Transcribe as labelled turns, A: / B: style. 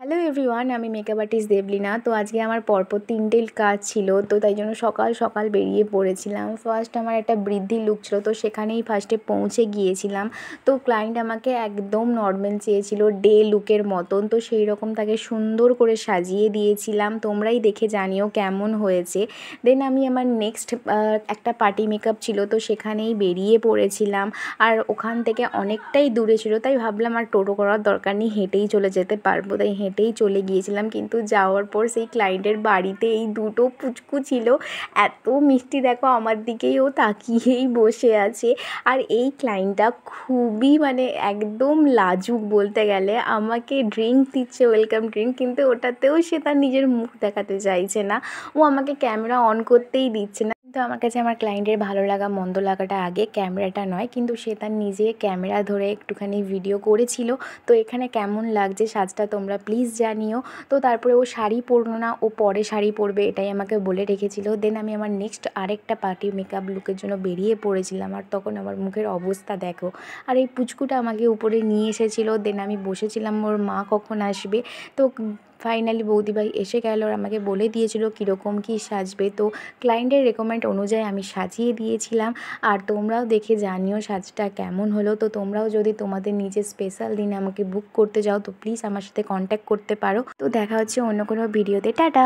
A: Hello everyone, আমি makeup artist Debolina. তো আজকে আমার পরপর 3টে কাজ ছিল, তো তাই জন্য সকাল সকাল বেরিয়ে পড়েছিলাম। ফার্স্ট আমার একটা বৃদ্ধি লুক ছিল, তো সেখানেই ফার্স্টে পৌঁছে গিয়েছিলাম। তো ক্লায়েন্ট আমাকে একদম নর্মাল চেয়েছিল, ডে লুকের মতন। তো সেই রকম তাকে সুন্দর করে সাজিয়ে দিয়েছিলাম। তোমরাই দেখে জানিও কেমন হয়েছে। দেন আমি আমার নেক্সট একটা পার্টি মেকআপ ছিল, তো সেখানেই বেরিয়ে পড়েছিলাম। আর ওখান থেকে অনেকটাই দূরে ছিল, তাই ভাবলাম আর টোটো করার দরকার নেই, হেঁটেই চলে যেতে পারবো। তাই হেঁটেই চলে গিয়েছিলাম। কিন্তু যাওয়ার পর সেই ক্লায়েন্টের বাড়িতে এই দুটো পুচকু ছিল, এত মিষ্টি, দেখো আমার দিকেই ও তাকিয়েই বসে আছে। আর এই ক্লায়েন্টটা খুবই একদম লাজুক বলতে গেলে। আমাকে ড্রিঙ্ক দিচ্ছে, ওয়েলকাম ড্রিঙ্ক, কিন্তু ওটাতেও সে তার নিজের মুখ দেখাতে চাইছে না। ও আমাকে ক্যামেরা অন করতেই দিচ্ছে না। কিন্তু আমার কাছে আমার ক্লায়েন্টের ভালো লাগা মন্দ লাগাটা আগে, ক্যামেরাটা নয়। কিন্তু সে তার নিজে ক্যামেরা ধরে একটুখানি ভিডিও করেছিল। তো এখানে কেমন লাগছে সাজটা তোমরা প্লিজ জানিও। তো তারপরে ও শাড়ি পরলো না, ও পরে শাড়ি পরবে এটাই আমাকে বলে রেখেছিল। দেন আমি আমার নেক্সট আরেকটা পার্টি মেকআপ লুকের জন্য বেরিয়ে পড়েছিলাম। আর তখন আমার মুখের অবস্থা দেখো। আর এই পুচকুটা আমাকে উপরে নিয়ে এসেছিলো। দেন আমি বসেছিলাম ওর মা কখন আসবে। তো ফাইনালি বৌদিভাই এসে গেল, আর আমাকে বলে দিয়েছিল কীরকম কী সাজবে। তো ক্লায়েন্টের রেকমেন্ড অনুযায়ী আমি সাজিয়ে দিয়েছিলাম। আর তোমরাও দেখে জানিও সাজটা কেমন হলো। তো তোমরাও যদি তোমাদের নিজের স্পেশাল দিনে আমাকে বুক করতে যাও, তো প্লিজ আমার সাথে কন্ট্যাক্ট করতে পারো। তো দেখা হচ্ছে অন্য কোনো ভিডিওতে। টাটা।